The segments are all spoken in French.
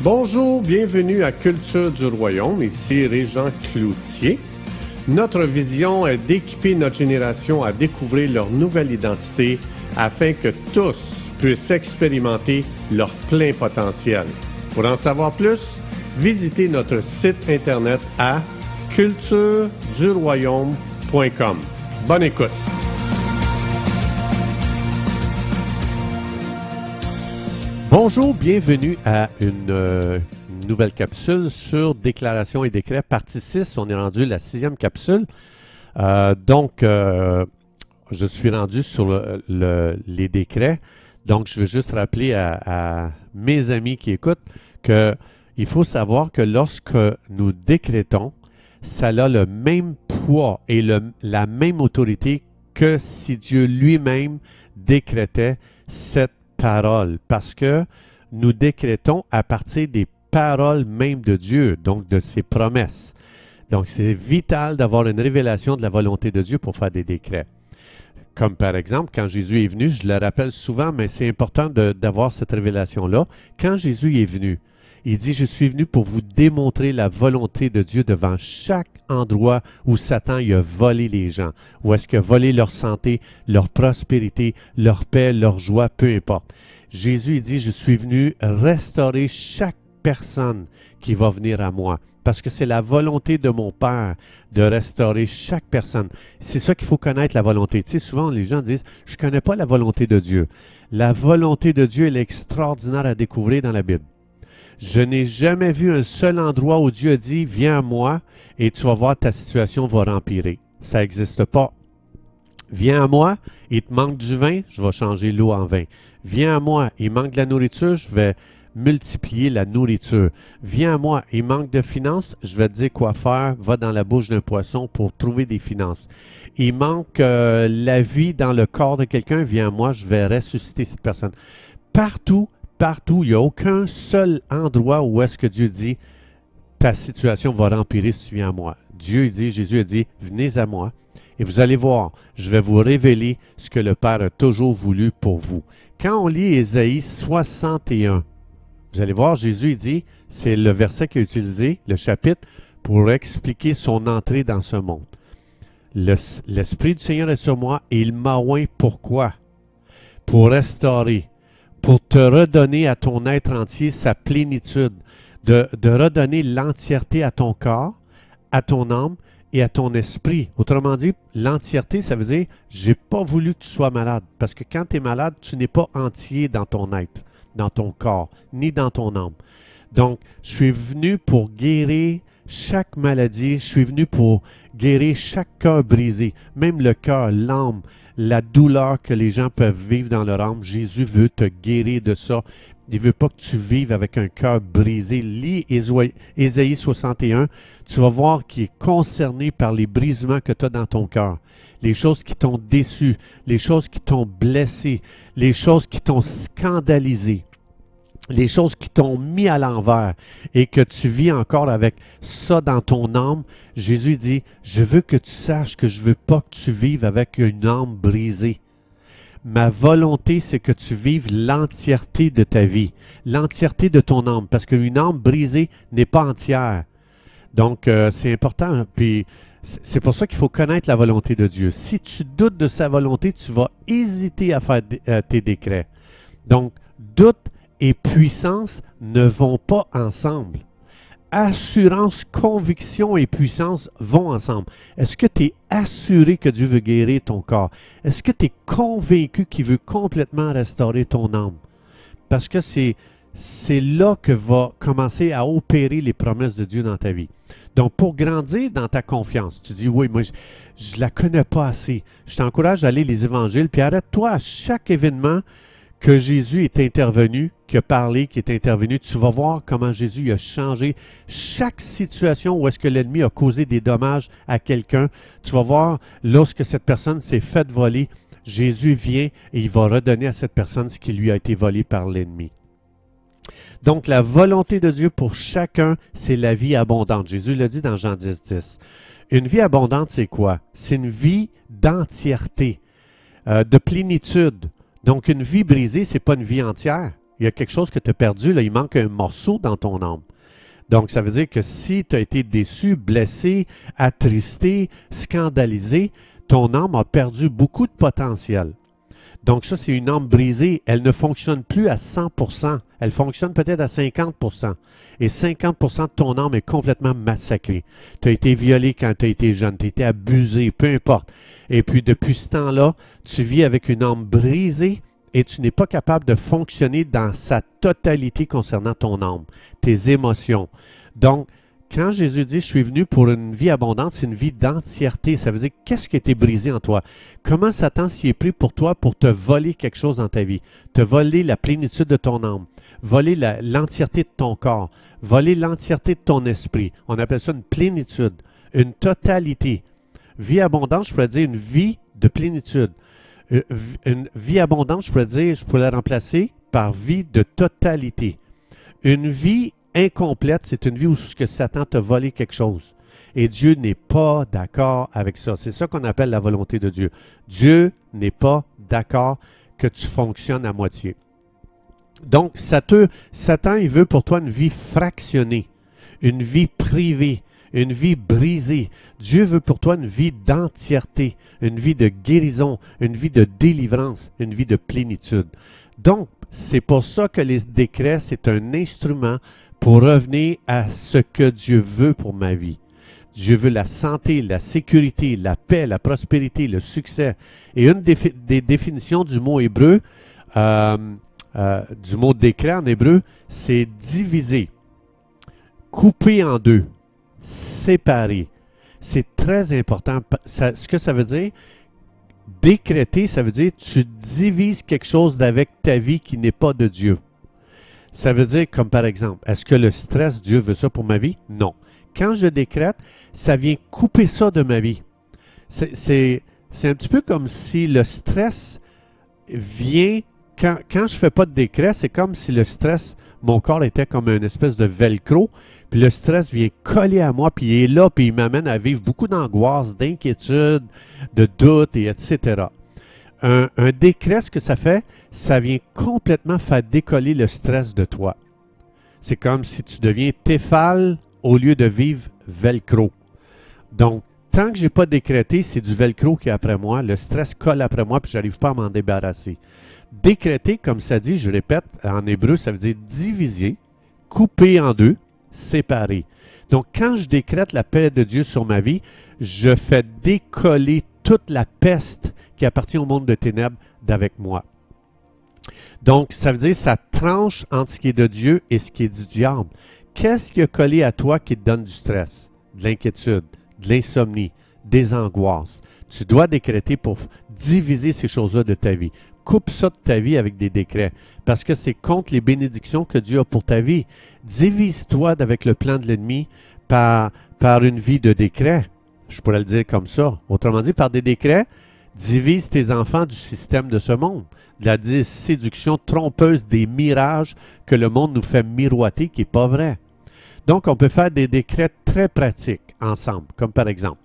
Bonjour, bienvenue à Culture du Royaume, ici Régent Cloutier. Notre vision est d'équiper notre génération à découvrir leur nouvelle identité afin que tous puissent expérimenter leur plein potentiel. Pour en savoir plus, visitez notre site internet à cultureduroyaume.com. Bonne écoute! Bonjour, bienvenue à une nouvelle capsule sur Déclaration et décrets, partie 6. On est rendu la 6e capsule. Je suis rendu sur les décrets. Donc, je veux juste rappeler à mes amis qui écoutent qu'il faut savoir que lorsque nous décrétons, ça a le même poids et la même autorité que si Dieu lui-même décrétait cette parole, parce que nous décrétons à partir des paroles même de Dieu, donc de ses promesses. Donc, c'est vital d'avoir une révélation de la volonté de Dieu pour faire des décrets. Comme par exemple, quand Jésus est venu, je le rappelle souvent, mais c'est important d'avoir cette révélation-là. Quand Jésus est venu, il dit « Je suis venu pour vous démontrer la volonté de Dieu devant chaque endroit où Satan il a volé les gens, où est-ce qu'il a volé leur santé, leur prospérité, leur paix, leur joie, peu importe. » Jésus il dit « Je suis venu restaurer chaque personne qui va venir à moi. » Parce que c'est la volonté de mon Père de restaurer chaque personne. C'est ça qu'il faut connaître, la volonté. Tu sais, souvent, les gens disent « Je ne connais pas la volonté de Dieu. » La volonté de Dieu, elle est extraordinaire à découvrir dans la Bible. Je n'ai jamais vu un seul endroit où Dieu a dit « Viens à moi et tu vas voir ta situation va empirer. » Ça n'existe pas. Viens à moi, il te manque du vin, je vais changer l'eau en vin. Viens à moi, il manque de la nourriture, je vais multiplier la nourriture. Viens à moi, il manque de finances, je vais te dire quoi faire, va dans la bouche d'un poisson pour trouver des finances. Il manque la vie dans le corps de quelqu'un, viens à moi, je vais ressusciter cette personne. Partout, il n'y a aucun seul endroit où est-ce que Dieu dit ta situation va empirer si tu viens à moi. Jésus a dit, venez à moi et vous allez voir, je vais vous révéler ce que le Père a toujours voulu pour vous. Quand on lit Ésaïe 61, vous allez voir, Jésus dit, c'est le verset qu'il a utilisé, le chapitre, pour expliquer son entrée dans ce monde. L'Esprit du Seigneur est sur moi et il m'a oint pourquoi? Pour restaurer, pour te redonner à ton être entier sa plénitude, de redonner l'entièreté à ton corps, à ton âme et à ton esprit. Autrement dit, l'entièreté, ça veut dire, j'ai pas voulu que tu sois malade. Parce que quand tu es malade, tu n'es pas entier dans ton être, dans ton corps, ni dans ton âme. Donc, je suis venu pour guérir chaque maladie, je suis venu pour guérir chaque cœur brisé, même le cœur, l'âme, la douleur que les gens peuvent vivre dans leur âme. Jésus veut te guérir de ça. Il ne veut pas que tu vives avec un cœur brisé. Lis Ésaïe 61, tu vas voir qu'il est concerné par les brisements que tu as dans ton cœur. Les choses qui t'ont déçu, les choses qui t'ont blessé, les choses qui t'ont scandalisé, les choses qui t'ont mis à l'envers et que tu vis encore avec ça dans ton âme. Jésus dit, je veux que tu saches que je ne veux pas que tu vives avec une âme brisée. Ma volonté, c'est que tu vives l'entièreté de ta vie, l'entièreté de ton âme, parce qu'une âme brisée n'est pas entière. Donc, c'est important. Puis, c'est pour ça qu'il faut connaître la volonté de Dieu. Si tu doutes de sa volonté, tu vas hésiter à faire tes décrets. Donc, doute et puissance ne vont pas ensemble. Assurance, conviction et puissance vont ensemble. Est-ce que tu es assuré que Dieu veut guérir ton corps? Est-ce que tu es convaincu qu'il veut complètement restaurer ton âme? Parce que c'est là que va commencer à opérer les promesses de Dieu dans ta vie. Donc, pour grandir dans ta confiance, tu dis, oui, moi, je ne la connais pas assez. Je t'encourage à lire les évangiles, puis arrête-toi à chaque événement que Jésus est intervenu, qui a parlé, qui est intervenu. Tu vas voir comment Jésus a changé chaque situation où est-ce que l'ennemi a causé des dommages à quelqu'un. Tu vas voir, lorsque cette personne s'est faite voler, Jésus vient et il va redonner à cette personne ce qui lui a été volé par l'ennemi. Donc, la volonté de Dieu pour chacun, c'est la vie abondante. Jésus l'a dit dans Jean 10, 10. Une vie abondante, c'est quoi? C'est une vie d'entièreté, de plénitude. Donc, une vie brisée, ce n'est pas une vie entière. Il y a quelque chose que tu as perdu, là, il manque un morceau dans ton âme. Donc, ça veut dire que si tu as été déçu, blessé, attristé, scandalisé, ton âme a perdu beaucoup de potentiel. Donc, ça, c'est une âme brisée. Elle ne fonctionne plus à 100%. Elle fonctionne peut-être à 50%. Et 50% de ton âme est complètement massacrée. Tu as été violé quand tu as été jeune, tu as été abusé, peu importe. Et puis, depuis ce temps-là, tu vis avec une âme brisée et tu n'es pas capable de fonctionner dans sa totalité concernant ton âme, tes émotions. Donc, quand Jésus dit « Je suis venu pour une vie abondante », c'est une vie d'entièreté. Ça veut dire qu'est-ce qui a été brisé en toi? Comment Satan s'y est pris pour toi pour te voler quelque chose dans ta vie? Te voler la plénitude de ton âme, voler l'entièreté de ton corps, voler l'entièreté de ton esprit. On appelle ça une plénitude, une totalité. Vie abondante, je pourrais dire une vie de plénitude. Une vie abondante, je pourrais la remplacer par vie de totalité. Une vie incomplète, c'est une vie où ce que Satan t'a volé quelque chose. Et Dieu n'est pas d'accord avec ça. C'est ça qu'on appelle la volonté de Dieu. Dieu n'est pas d'accord que tu fonctionnes à moitié. Donc, Satan, il veut pour toi une vie fractionnée, une vie privée, une vie brisée. Dieu veut pour toi une vie d'entièreté, une vie de guérison, une vie de délivrance, une vie de plénitude. Donc, c'est pour ça que les décrets, c'est un instrument pour revenir à ce que Dieu veut pour ma vie. Dieu veut la santé, la sécurité, la paix, la prospérité, le succès. Et une des définitions du mot hébreu, du mot décret en hébreu, c'est diviser, couper en deux, séparer. C'est très important. Ce que ça veut dire, décréter, ça veut dire tu divises quelque chose d'avec ta vie qui n'est pas de Dieu. Ça veut dire, comme par exemple, est-ce que le stress, Dieu veut ça pour ma vie? Non. Quand je décrète, ça vient couper ça de ma vie. C'est un petit peu comme si le stress vient, quand je ne fais pas de décret, c'est comme si le stress, mon corps était comme une espèce de velcro, puis le stress vient coller à moi, puis il est là, puis il m'amène à vivre beaucoup d'angoisse, d'inquiétude, de doute, et etc. Un décret, ce que ça fait, ça vient complètement faire décoller le stress de toi. C'est comme si tu deviens Tefal au lieu de vivre velcro. Donc, tant que je n'ai pas décrété, c'est du velcro qui est après moi, le stress colle après moi, puis je n'arrive pas à m'en débarrasser. Décréter, comme ça dit, je répète, en hébreu, ça veut dire diviser, couper en deux, séparer. Donc, quand je décrète la paix de Dieu sur ma vie, je fais décoller toute la peste qui appartient au monde de ténèbres d'avec moi. Donc, ça veut dire ça tranche entre ce qui est de Dieu et ce qui est du diable. Qu'est-ce qui a collé à toi qui te donne du stress, de l'inquiétude, de l'insomnie, des angoisses? Tu dois décréter pour diviser ces choses-là de ta vie. Coupe ça de ta vie avec des décrets, parce que c'est contre les bénédictions que Dieu a pour ta vie. Divise-toi avec le plan de l'ennemi par une vie de décrets. Je pourrais le dire comme ça. Autrement dit, par des décrets, divise tes enfants du système de ce monde, de la séduction trompeuse des mirages que le monde nous fait miroiter, qui n'est pas vrai. Donc, on peut faire des décrets très pratiques ensemble, comme par exemple,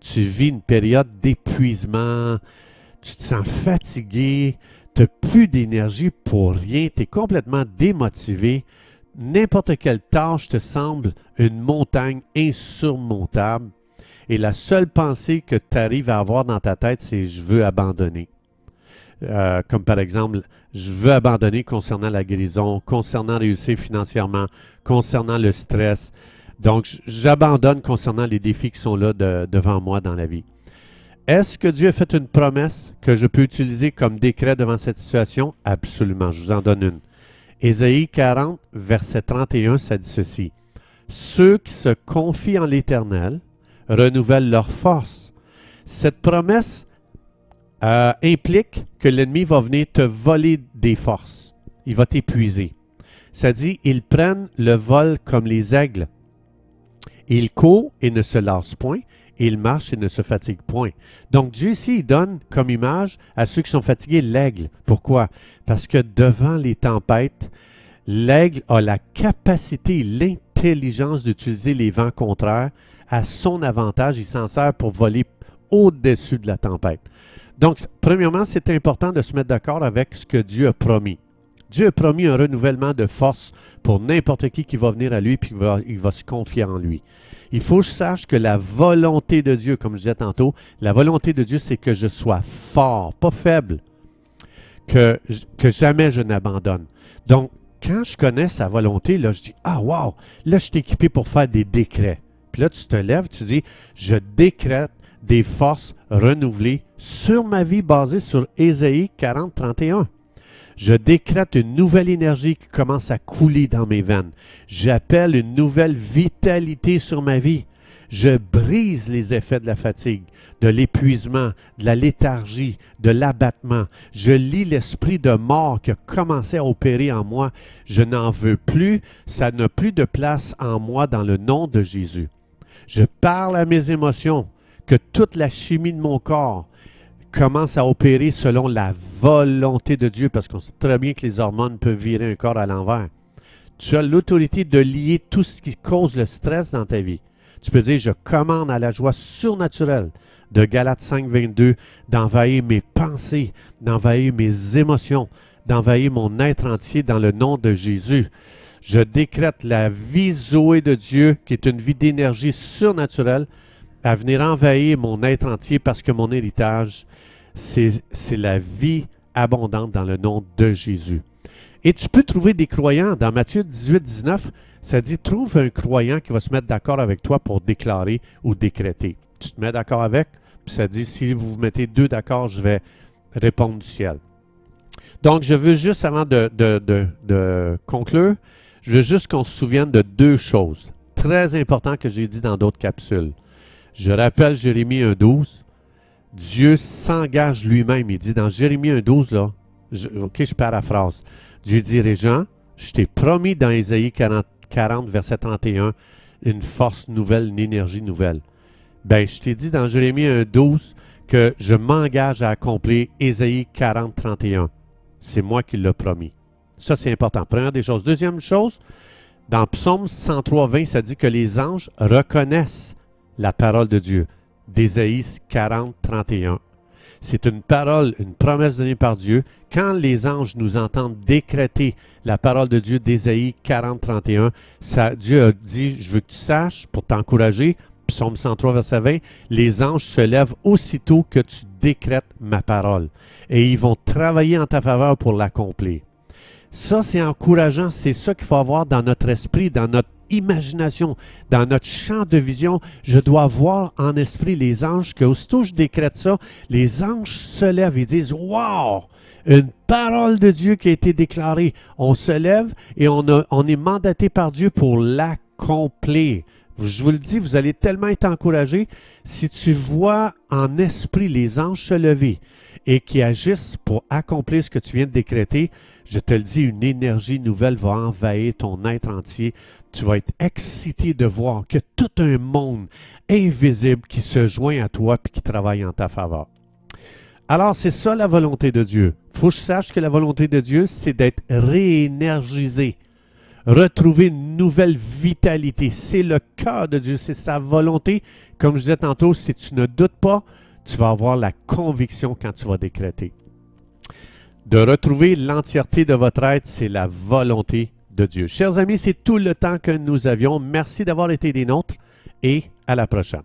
tu vis une période d'épuisement, tu te sens fatigué, tu n'as plus d'énergie pour rien, tu es complètement démotivé, n'importe quelle tâche te semble une montagne insurmontable, et la seule pensée que tu arrives à avoir dans ta tête, c'est « je veux abandonner ». Comme par exemple, je veux abandonner concernant la guérison, concernant réussir financièrement, concernant le stress. Donc, j'abandonne concernant les défis qui sont là devant moi dans la vie. Est-ce que Dieu a fait une promesse que je peux utiliser comme décret devant cette situation? Absolument, je vous en donne une. Ésaïe 40, verset 31, ça dit ceci. « Ceux qui se confient en l'Éternel renouvellent leur force. » Cette promesse implique que l'ennemi va venir te voler des forces. Il va t'épuiser. Ça dit, ils prennent le vol comme les aigles. Ils courent et ne se lassent point. Ils marchent et ne se fatiguent point. Donc Dieu ici, il donne comme image à ceux qui sont fatigués l'aigle. Pourquoi? Parce que devant les tempêtes, l'aigle a la capacité, l'intelligence d'utiliser les vents contraires à son avantage. Il s'en sert pour voler au-dessus de la tempête. Donc, premièrement, c'est important de se mettre d'accord avec ce que Dieu a promis. Dieu a promis un renouvellement de force pour n'importe qui va venir à lui et il va se confier en lui. Il faut que je sache que la volonté de Dieu, comme je disais tantôt, la volonté de Dieu, c'est que je sois fort, pas faible, que jamais je n'abandonne. Donc, quand je connais sa volonté, là, je dis, ah wow, là, je suis équipé pour faire des décrets. Puis là, tu te lèves, tu dis, je décrète des forces renouvelées sur ma vie basées sur Ésaïe 40, 31. Je décrète une nouvelle énergie qui commence à couler dans mes veines. J'appelle une nouvelle vitalité sur ma vie. Je brise les effets de la fatigue, de l'épuisement, de la léthargie, de l'abattement. Je lis l'esprit de mort qui a commencé à opérer en moi. Je n'en veux plus. Ça n'a plus de place en moi dans le nom de Jésus. Je parle à mes émotions, que toute la chimie de mon corps commence à opérer selon la volonté de Dieu, parce qu'on sait très bien que les hormones peuvent virer un corps à l'envers. Tu as l'autorité de lier tout ce qui cause le stress dans ta vie. Tu peux dire, je commande à la joie surnaturelle de Galates 5, 22, d'envahir mes pensées, d'envahir mes émotions, d'envahir mon être entier dans le nom de Jésus. Je décrète la vie Zoé de Dieu, qui est une vie d'énergie surnaturelle, à venir envahir mon être entier parce que mon héritage, c'est la vie abondante dans le nom de Jésus. Et tu peux trouver des croyants. Dans Matthieu 18, 19, ça dit, trouve un croyant qui va se mettre d'accord avec toi pour déclarer ou décréter. Tu te mets d'accord avec, puis ça dit, si vous vous mettez deux d'accord, je vais répondre du ciel. Donc, je veux juste, avant de conclure, je veux juste qu'on se souvienne de deux choses très importantes que j'ai dit dans d'autres capsules. Je rappelle Jérémie 1,12. Dieu s'engage lui-même. Il dit dans Jérémie 1,12, là, je paraphrase. Dieu dit, Régent, je t'ai promis dans Ésaïe 40, verset 31, une force nouvelle, une énergie nouvelle. Ben, je t'ai dit dans Jérémie 1,12 que je m'engage à accomplir Ésaïe 40, 31. C'est moi qui l'ai promis. Ça, c'est important. Première des choses. Deuxième chose, dans Psaume 103, 20, ça dit que les anges reconnaissent la parole de Dieu, d'Ésaïe 40, 31. C'est une parole, une promesse donnée par Dieu. Quand les anges nous entendent décréter la parole de Dieu d'Ésaïe 40, 31, Dieu a dit, je veux que tu saches, pour t'encourager, Psaume 103, verset 20, les anges se lèvent aussitôt que tu décrètes ma parole. Et ils vont travailler en ta faveur pour l'accomplir. Ça, c'est encourageant. C'est ça qu'il faut avoir dans notre esprit, dans notre imagination, dans notre champ de vision. Je dois voir en esprit les anges, que aussitôt je décrète ça, les anges se lèvent et disent « Wow! Une parole de Dieu qui a été déclarée. » On se lève et on est mandaté par Dieu pour l'accomplir. Je vous le dis, vous allez tellement être encouragés si tu vois en esprit les anges se lever et qui agissent pour accomplir ce que tu viens de décréter. Je te le dis, une énergie nouvelle va envahir ton être entier. Tu vas être excité de voir que tout un monde invisible qui se joint à toi et qui travaille en ta faveur. Alors, c'est ça la volonté de Dieu. Il faut que je sache que la volonté de Dieu, c'est d'être réénergisé. Retrouver une nouvelle vitalité. C'est le cœur de Dieu, c'est sa volonté. Comme je disais tantôt, si tu ne doutes pas, tu vas avoir la conviction quand tu vas décréter. De retrouver l'entièreté de votre être, c'est la volonté de Dieu. Chers amis, c'est tout le temps que nous avions. Merci d'avoir été des nôtres et à la prochaine.